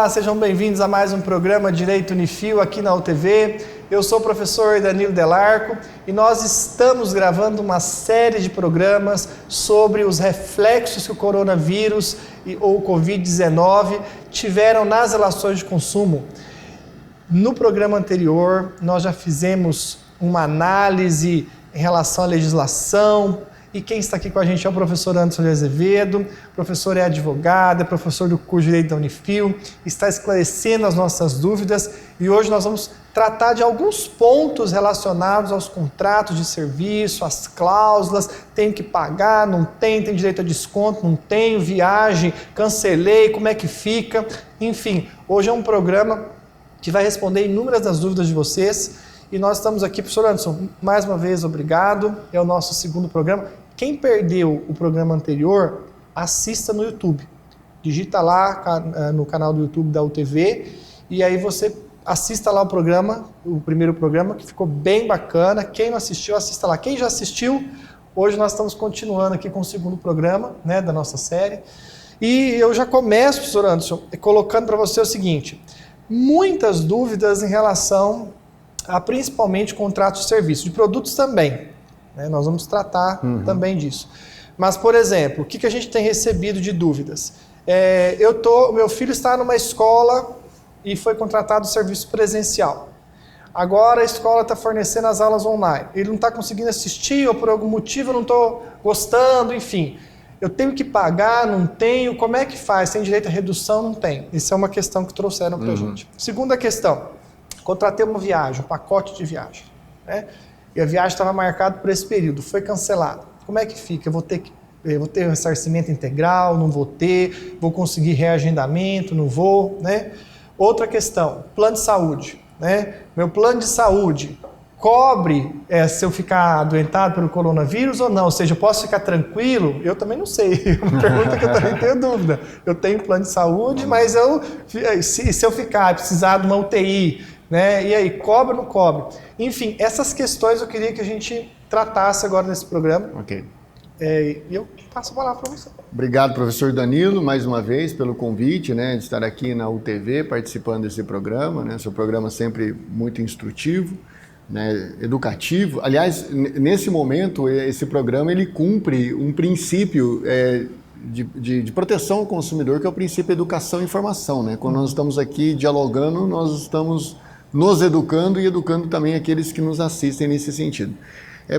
Olá, sejam bem-vindos a mais um programa Direito Unifil aqui na UTV. Eu sou o professor Danilo Delarco e nós estamos gravando uma série de programas sobre os reflexos que o coronavírus ou o Covid-19 tiveram nas relações de consumo. No programa anterior, nós já fizemos uma análise em relação à legislação. E quem está aqui com a gente é o professor Anderson de Azevedo, o professor é advogado, é professor do curso de Direito da Unifil, está esclarecendo as nossas dúvidas e hoje nós vamos tratar de alguns pontos relacionados aos contratos de serviço, às cláusulas, tenho que pagar, não tem direito a desconto, não tenho, viagem, cancelei, como é que fica, enfim, hoje é um programa que vai responder inúmeras das dúvidas de vocês. E nós estamos aqui, professor Anderson, mais uma vez, obrigado. É o nosso segundo programa. Quem perdeu o programa anterior, assista no YouTube. Digita lá no canal do YouTube da UTV e aí você assista lá o programa, o primeiro programa, que ficou bem bacana. Quem não assistiu, assista lá. Quem já assistiu, hoje nós estamos continuando aqui com o segundo programa, né, da nossa série. E eu já começo, professor Anderson, colocando para você o seguinte: muitas dúvidas em relação a principalmente contratos de serviço, de produtos também, né? Nós vamos tratar também disso. Mas, por exemplo, o que a gente tem recebido de dúvidas? Meu filho está numa escola e foi contratado serviço presencial. Agora a escola está fornecendo as aulas online. Ele não está conseguindo assistir ou por algum motivo eu não estou gostando, enfim. Eu tenho que pagar, não tenho, como é que faz? Tem direito à redução? Não tem. Isso é uma questão que trouxeram para a gente. Segunda questão. Contratei uma viagem, um pacote de viagem, né? E a viagem estava marcada por esse período, foi cancelada. Como é que fica? Eu vou ter um ressarcimento integral, não vou ter, vou conseguir reagendamento, não vou, né? Outra questão, plano de saúde, né? Meu plano de saúde cobre se eu ficar adoentado pelo coronavírus ou não? Ou seja, eu posso ficar tranquilo? Eu também não sei, é uma pergunta que eu também tenho dúvida. Eu tenho plano de saúde, mas se eu precisar de uma UTI, né? E aí, cobre ou não cobre? Enfim, essas questões eu queria que a gente tratasse agora nesse programa. Ok. E eu passo a palavra para você. Obrigado, professor Danilo, mais uma vez, pelo convite, né, de estar aqui na UTV participando desse programa, né? Seu programa sempre muito instrutivo, né, educativo. Aliás, nesse momento, esse programa ele cumpre um princípio de proteção ao consumidor, que é o princípio educação e informação, né? Quando nós estamos aqui dialogando, nós estamos nos educando e educando também aqueles que nos assistem nesse sentido.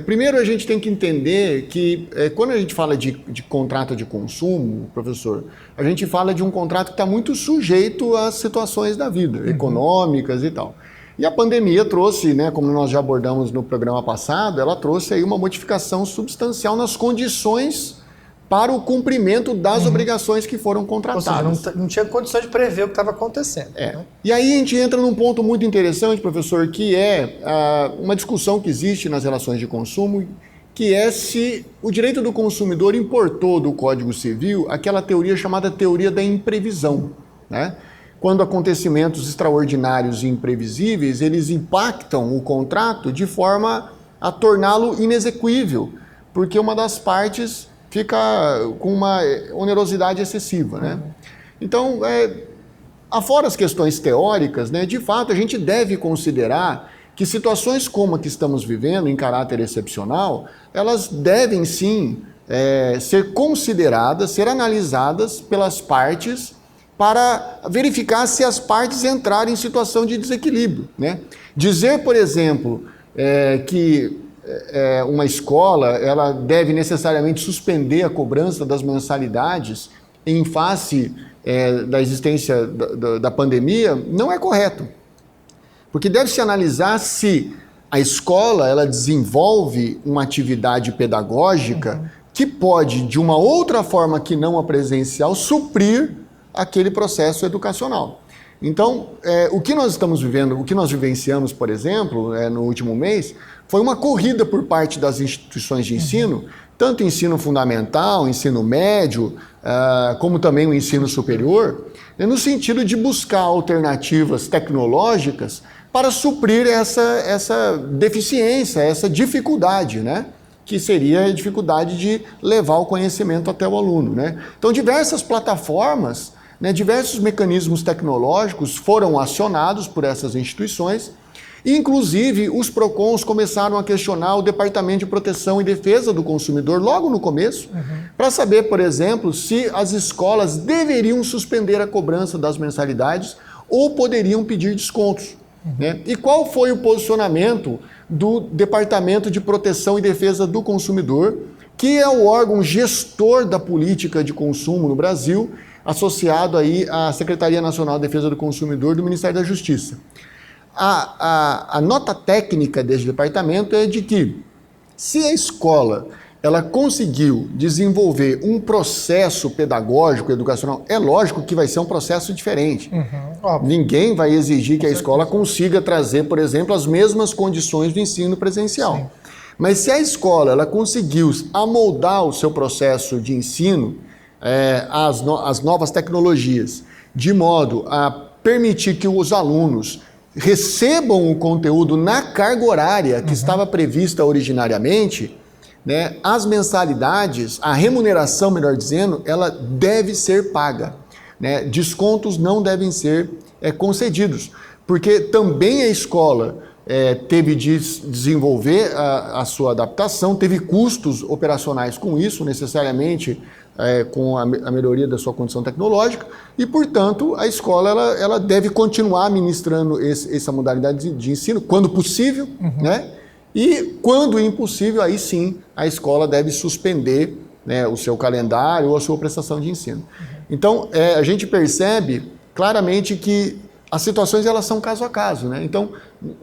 Primeiro, a gente tem que entender que quando a gente fala de contrato de consumo, professor, a gente fala de um contrato que está muito sujeito às situações da vida, econômicas e tal. E a pandemia trouxe, né, como nós já abordamos no programa passado, ela trouxe aí uma modificação substancial nas condições para o cumprimento das obrigações que foram contratadas. Ou seja, não tinha condição de prever o que estava acontecendo. Né? E aí a gente entra num ponto muito interessante, professor, que é uma discussão que existe nas relações de consumo, que é se o direito do consumidor importou do Código Civil aquela teoria chamada teoria da imprevisão, né? Quando acontecimentos extraordinários e imprevisíveis, eles impactam o contrato de forma a torná-lo inexequível, porque uma das partes fica com uma onerosidade excessiva, né? Então, afora as questões teóricas, né, de fato, a gente deve considerar que situações como a que estamos vivendo, em caráter excepcional, elas devem sim ser consideradas, ser analisadas pelas partes para verificar se as partes entrarem em situação de desequilíbrio, né? Dizer, por exemplo, que uma escola ela deve necessariamente suspender a cobrança das mensalidades em face da existência da pandemia não é correto. Porque deve-se analisar se a escola ela desenvolve uma atividade pedagógica que pode, de uma outra forma que não a presencial, suprir aquele processo educacional. Então, o que nós estamos vivendo, o que nós vivenciamos, por exemplo, no último mês, foi uma corrida por parte das instituições de ensino, tanto ensino fundamental, ensino médio, como também o ensino superior, no sentido de buscar alternativas tecnológicas para suprir essa deficiência, essa dificuldade, né? Que seria a dificuldade de levar o conhecimento até o aluno, né? Então, diversas plataformas né, diversos mecanismos tecnológicos foram acionados por essas instituições. Inclusive, os PROCONs começaram a questionar o Departamento de Proteção e Defesa do Consumidor logo no começo, para saber, por exemplo, se as escolas deveriam suspender a cobrança das mensalidades ou poderiam pedir descontos. Né? E qual foi o posicionamento do Departamento de Proteção e Defesa do Consumidor, que é o órgão gestor da política de consumo no Brasil, associado aí à Secretaria Nacional de Defesa do Consumidor do Ministério da Justiça. A nota técnica desse departamento é de que, se a escola ela conseguiu desenvolver um processo pedagógico, educacional, é lógico que vai ser um processo diferente. Ninguém vai exigir que a escola consiga trazer, por exemplo, as mesmas condições do ensino presencial. Sim. Mas se a escola ela conseguiu amoldar o seu processo de ensino às novas tecnologias, de modo a permitir que os alunos recebam o conteúdo na carga horária que estava prevista originariamente, né, as mensalidades, a remuneração, melhor dizendo, ela deve ser paga. Né? Descontos não devem ser concedidos, porque também a escola teve de desenvolver a sua adaptação, teve custos operacionais com isso, necessariamente com a melhoria da sua condição tecnológica, e, portanto, a escola ela deve continuar ministrando essa modalidade de ensino, quando possível, né? E, quando impossível, aí sim, a escola deve suspender, né, o seu calendário ou a sua prestação de ensino. Então, a gente percebe claramente que as situações elas são caso a caso, né? Então,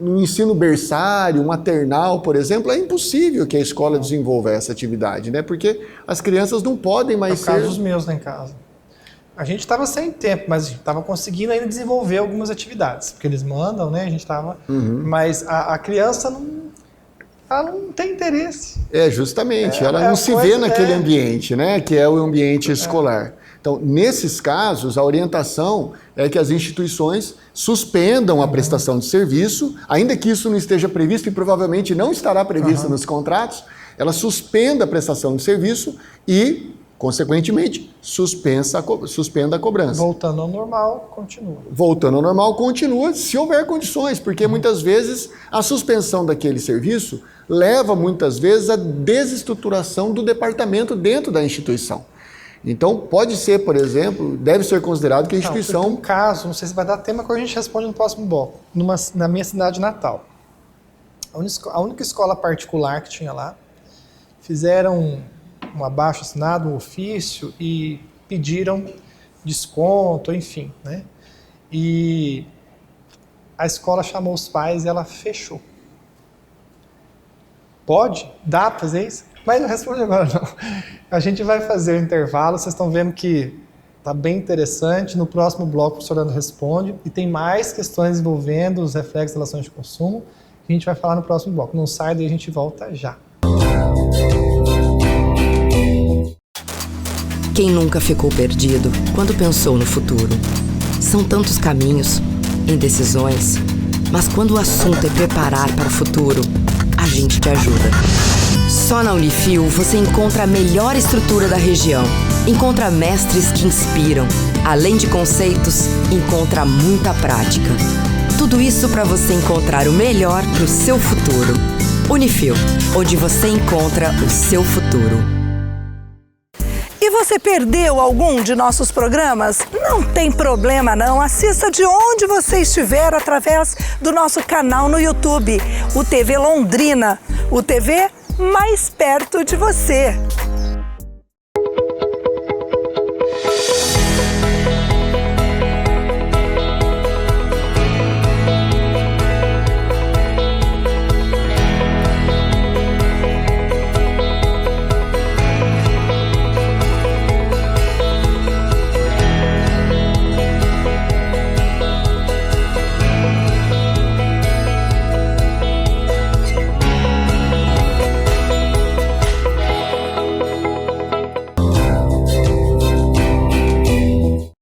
no ensino berçário, maternal, por exemplo, é impossível que a escola desenvolva essa atividade, né? Porque as crianças não podem mais ser... É o caso dos meus lá em casa. A gente estava sem tempo, mas a gente estava conseguindo ainda desenvolver algumas atividades, porque eles mandam, né? A gente estava... Mas a criança ela não tem interesse. Justamente. Ela não se vê naquele ambiente, né? Que é o ambiente escolar. Então, nesses casos, a orientação é que as instituições suspendam a prestação de serviço, ainda que isso não esteja previsto e provavelmente não estará previsto nos contratos, ela suspenda a prestação de serviço e, consequentemente, suspenda a cobrança. Voltando ao normal, continua. Voltando ao normal, continua se houver condições, porque muitas vezes a suspensão daquele serviço leva muitas vezes à desestruturação do departamento dentro da instituição. Então, pode ser, por exemplo, deve ser considerado que a instituição... Tem um caso, não sei se vai dar tema, que a gente responde no próximo bloco, na minha cidade natal. A única escola particular que tinha lá, fizeram um abaixo-assinado, um ofício, e pediram desconto, enfim, né? E a escola chamou os pais e ela fechou. Pode? Dá para fazer isso? Mas não responde agora, não. A gente vai fazer o intervalo, vocês estão vendo que está bem interessante. No próximo bloco, o professor Leandro responde. E tem mais questões envolvendo os reflexos das relações de consumo que a gente vai falar no próximo bloco. Não sai daí, a gente volta já. Quem nunca ficou perdido quando pensou no futuro? São tantos caminhos, indecisões, mas quando o assunto é preparar para o futuro, a gente te ajuda. Só na Unifil você encontra a melhor estrutura da região. Encontra mestres que inspiram. Além de conceitos, encontra muita prática. Tudo isso para você encontrar o melhor para o seu futuro. Unifil, onde você encontra o seu futuro. E você perdeu algum de nossos programas? Não tem problema não, assista de onde você estiver através do nosso canal no YouTube, o TV Londrina, o TV mais perto de você.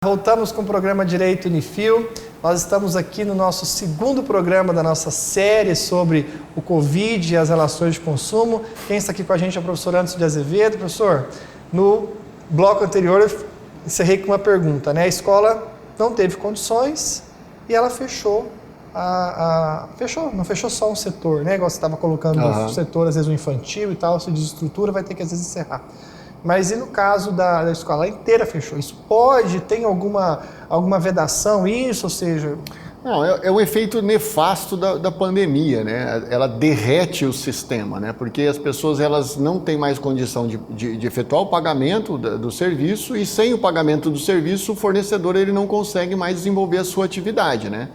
Voltamos com o programa Direito Unifil. Nós estamos aqui no nosso segundo programa da nossa série sobre o Covid e as relações de consumo. Quem está aqui com a gente é o professor Anderson de Azevedo. Professor, no bloco anterior encerrei com uma pergunta, né? A escola não teve condições e ela fechou. Não fechou só um setor, né? Igual você estava colocando o setor, às vezes o infantil e tal, se desestrutura, vai ter que às vezes encerrar. Mas e no caso da escola inteira fechou? Isso tem alguma vedação, isso, ou seja... Não, é um efeito nefasto da pandemia, né? Ela derrete o sistema, né? Porque as pessoas elas não têm mais condição de efetuar o pagamento do serviço e sem o pagamento do serviço o fornecedor ele não consegue mais desenvolver a sua atividade, né?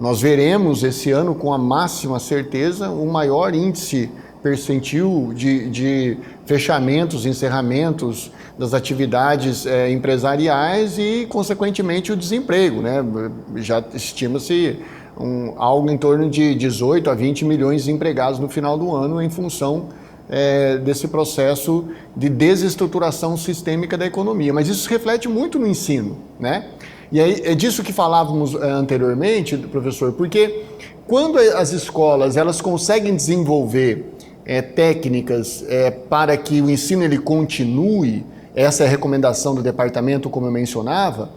Nós veremos esse ano com a máxima certeza o maior índice percentil de fechamentos, encerramentos das atividades empresariais e, consequentemente, o desemprego, né? Já estima-se algo em torno de 18 a 20 milhões de empregados no final do ano em função desse processo de desestruturação sistêmica da economia. Mas isso se reflete muito no ensino, né? E aí, é disso que falávamos anteriormente, professor, porque quando as escolas elas conseguem desenvolver técnicas para que o ensino ele continue, essa é a recomendação do departamento, como eu mencionava,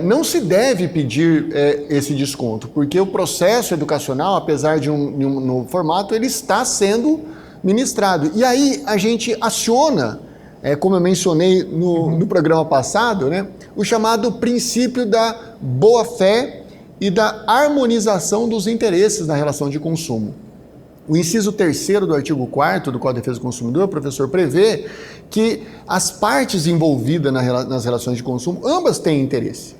não se deve pedir esse desconto, porque o processo educacional, apesar de um novo formato, ele está sendo ministrado. E aí a gente aciona, como eu mencionei no programa passado, né, o chamado princípio da boa-fé e da harmonização dos interesses na relação de consumo. O inciso 3º do artigo 4º do Código de Defesa do Consumidor, professor, prevê que as partes envolvidas nas relações de consumo, ambas têm interesse.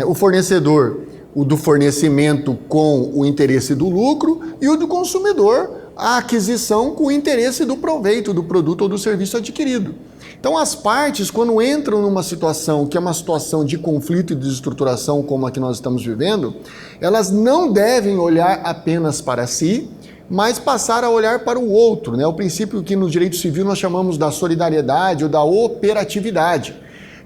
O fornecedor, o do fornecimento com o interesse do lucro, e o do consumidor, a aquisição com o interesse do proveito do produto ou do serviço adquirido. Então, as partes, quando entram numa situação que é uma situação de conflito e desestruturação como a que nós estamos vivendo, elas não devem olhar apenas para si, mas passar a olhar para o outro, né? O princípio que no direito civil nós chamamos da solidariedade ou da operatividade,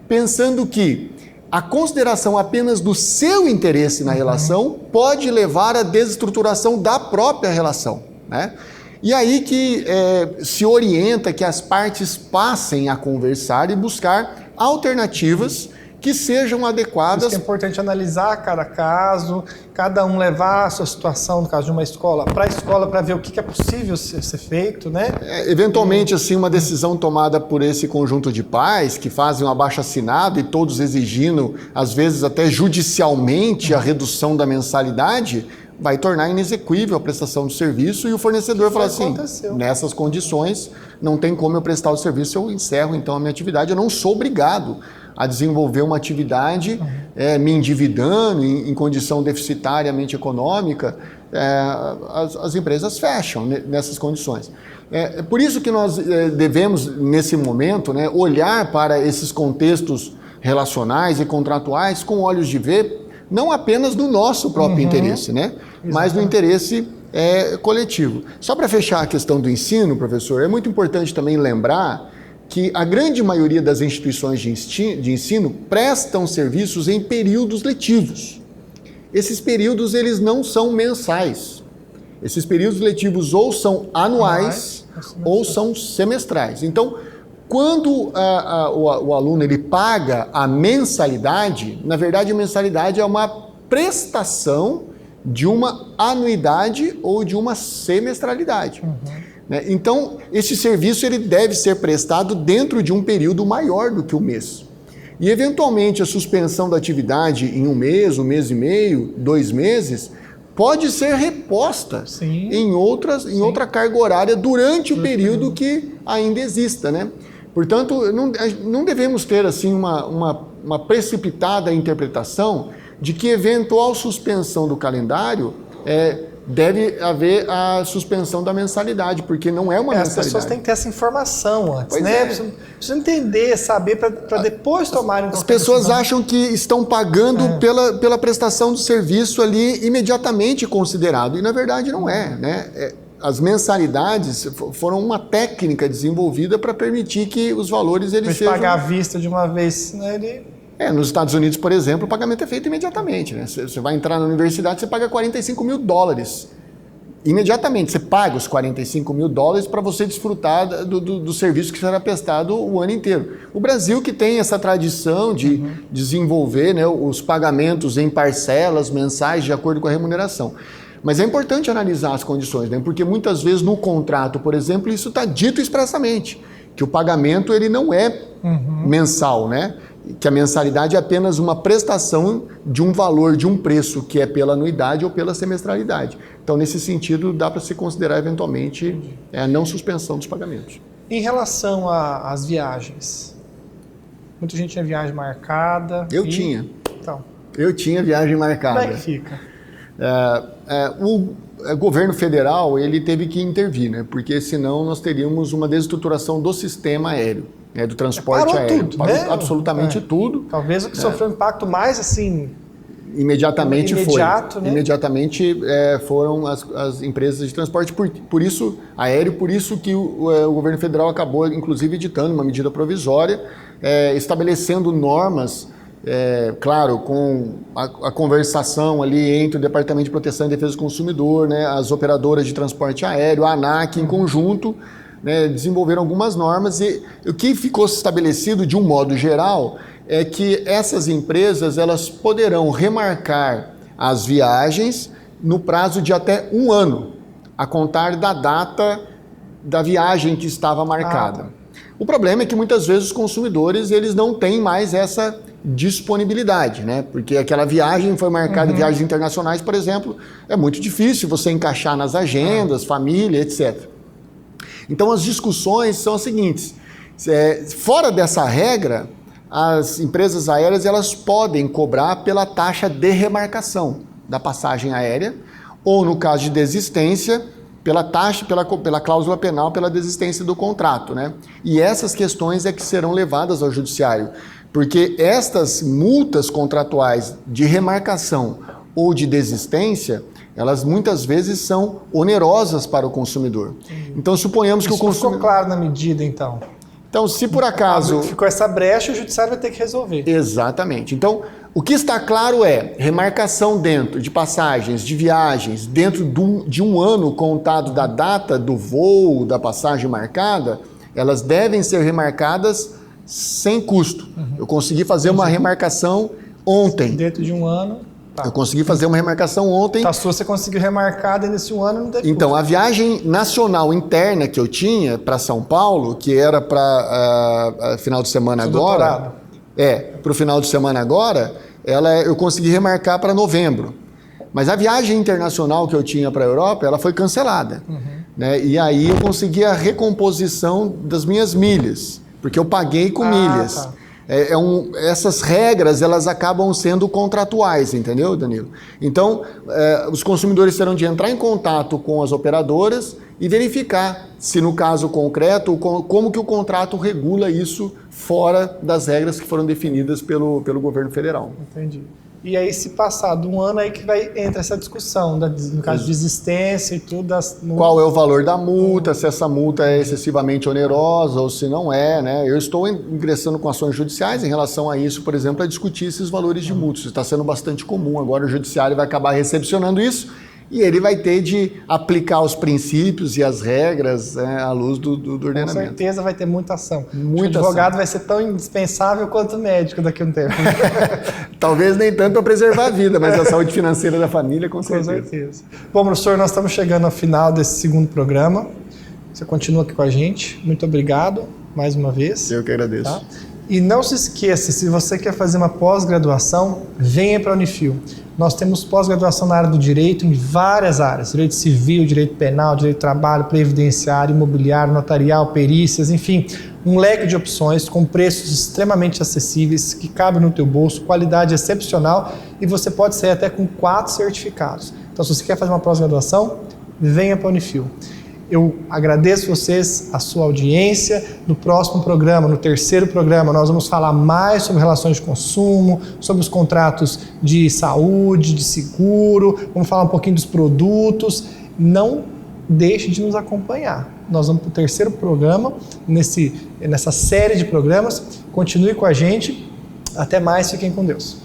pensando que a consideração apenas do seu interesse na relação pode levar à desestruturação da própria relação, né? E aí que se orienta que as partes passem a conversar e buscar alternativas que sejam adequadas. Isso que é importante analisar cada caso, cada um levar a sua situação, no caso de uma escola, para ver o que é possível ser feito, né? Eventualmente, assim, uma decisão tomada por esse conjunto de pais que fazem um abaixo-assinado e todos exigindo, às vezes até judicialmente, a redução da mensalidade, vai tornar inexequível a prestação do serviço e o fornecedor fala assim, nessas condições, não tem como eu prestar o serviço, eu encerro então a minha atividade, eu não sou obrigado a desenvolver uma atividade me endividando em condição deficitariamente econômica, as empresas fecham nessas condições. É por isso que nós devemos, nesse momento, né, olhar para esses contextos relacionais e contratuais com olhos de ver, não apenas do nosso próprio interesse, né, mas do interesse coletivo. Só para fechar a questão do ensino, professor, é muito importante também lembrar que a grande maioria das instituições de ensino prestam serviços em períodos letivos. Esses períodos eles não são mensais. Esses períodos letivos ou são anuais ou são semestrais. Então, quando o aluno ele paga a mensalidade, na verdade a mensalidade é uma prestação de uma anuidade ou de uma semestralidade. Então, esse serviço ele deve ser prestado dentro de um período maior do que um mês. E, eventualmente, a suspensão da atividade em um mês e meio, 2 meses, pode ser reposta em outra carga horária durante o período que ainda exista, né? Portanto, não devemos ter assim, uma precipitada interpretação de que eventual suspensão do calendário deve haver a suspensão da mensalidade, porque não é uma mensalidade. As pessoas têm que ter essa informação antes, né? Precisa entender, saber, para depois tomarem... As pessoas acham que estão pagando pela prestação do serviço ali imediatamente considerado, e na verdade não é, né? As mensalidades foram uma técnica desenvolvida para permitir que os valores eles sejam... pagar à vista de uma vez, né? Nos Estados Unidos, por exemplo, o pagamento é feito imediatamente, né? Você vai entrar na universidade, você paga $45 mil imediatamente, você paga os $45 mil para você desfrutar do serviço que será prestado o ano inteiro. O Brasil que tem essa tradição de desenvolver, né, os pagamentos em parcelas mensais de acordo com a remuneração. Mas é importante analisar as condições, né, porque muitas vezes no contrato, por exemplo, isso está dito expressamente, que o pagamento ele não é mensal, né? Que a mensalidade é apenas uma prestação de um valor, de um preço, que é pela anuidade ou pela semestralidade. Então, nesse sentido, dá para se considerar eventualmente a não suspensão dos pagamentos. Em relação às viagens, muita gente tinha viagem marcada. Eu tinha. Então, eu tinha viagem marcada. Como é que fica? O governo federal ele teve que intervir, né? Porque senão nós teríamos uma desestruturação do sistema aéreo. Do transporte parou aéreo. Tudo, parou né? absolutamente tudo. Talvez o que sofreu um impacto mais assim... Imediatamente imediato, foi. Né? Imediatamente foram as empresas de transporte por isso aéreo, por isso que o governo federal acabou, inclusive, editando uma medida provisória, estabelecendo normas, claro, com a conversação ali entre o Departamento de Proteção e Defesa do Consumidor, né, as operadoras de transporte aéreo, a ANAC, em conjunto, né, desenvolveram algumas normas e o que ficou estabelecido de um modo geral é que essas empresas elas poderão remarcar as viagens no prazo de até 1 ano, a contar da data da viagem que estava marcada. O problema é que muitas vezes os consumidores eles não têm mais essa disponibilidade, né? Porque aquela viagem foi marcada, viagens internacionais, por exemplo, é muito difícil você encaixar nas agendas, família, etc. Então as discussões são as seguintes, fora dessa regra, as empresas aéreas elas podem cobrar pela taxa de remarcação da passagem aérea ou, no caso de desistência, pela taxa, pela cláusula penal, pela desistência do contrato, né? E essas questões é que serão levadas ao judiciário, porque estas multas contratuais de remarcação ou de desistência, elas muitas vezes são onerosas para o consumidor. Então, suponhamos que o consumidor... Ficou claro na medida, então? Então, se por acaso... Ficou essa brecha, o judiciário vai ter que resolver. Exatamente. Então, o que está claro é remarcação dentro de passagens, de viagens, dentro de 1 ano contado da data do voo, da passagem marcada, elas devem ser remarcadas sem custo. Eu consegui fazer uma remarcação ontem. Dentro de 1 ano... Tá. Eu consegui fazer uma remarcação ontem. A sua você conseguiu remarcar dentro desse 1 ano, não teve Então, custo. a viagem nacional interna que eu tinha para São Paulo, que era para final de semana Seu agora... doutorado. Para o final de semana agora, eu consegui remarcar para novembro. Mas a viagem internacional que eu tinha para a Europa, ela foi cancelada. Né? E aí eu consegui a recomposição das minhas milhas, porque eu paguei com milhas. Tá. Essas regras, elas acabam sendo contratuais, entendeu, Danilo? Então, os consumidores terão de entrar em contato com as operadoras e verificar se, no caso concreto, como que o contrato regula isso fora das regras que foram definidas pelo governo federal. Entendi. E aí, se passar de 1 ano, aí que entra essa discussão, no caso de desistência e tudo. Qual é o valor da multa, se essa multa é excessivamente onerosa ou se não é, né? Eu estou ingressando com ações judiciais em relação a isso, por exemplo, a discutir esses valores de multa. Isso está sendo bastante comum. Agora o judiciário vai acabar recepcionando isso e ele vai ter de aplicar os princípios e as regras à luz do ordenamento. Com certeza vai ter muita ação. Muita o advogado ação. vai ser tão indispensável quanto o médico daqui a um tempo. Talvez nem tanto para preservar a vida, mas a saúde financeira da família, com certeza. Com certeza. Bom, professor, nós estamos chegando ao final desse 2º programa. Você continua aqui com a gente. Muito obrigado mais uma vez. Eu que agradeço. Tá? E não se esqueça, se você quer fazer uma pós-graduação, venha para a Unifil. Nós temos pós-graduação na área do direito, em várias áreas. Direito civil, direito penal, direito do trabalho, previdenciário, imobiliário, notarial, perícias, enfim. Um leque de opções com preços extremamente acessíveis, que cabem no teu bolso, qualidade excepcional e você pode sair até com 4 certificados. Então, se você quer fazer uma pós-graduação, venha para a Unifil. Eu agradeço vocês, a sua audiência. No próximo programa, no 3º programa, nós vamos falar mais sobre relações de consumo, sobre os contratos de saúde, de seguro, vamos falar um pouquinho dos produtos. Não deixe de nos acompanhar. Nós vamos para o 3º programa, nessa série de programas. Continue com a gente. Até mais, fiquem com Deus.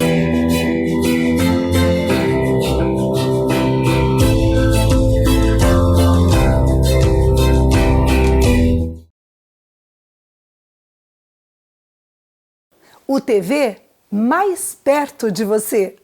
o TV mais perto de você.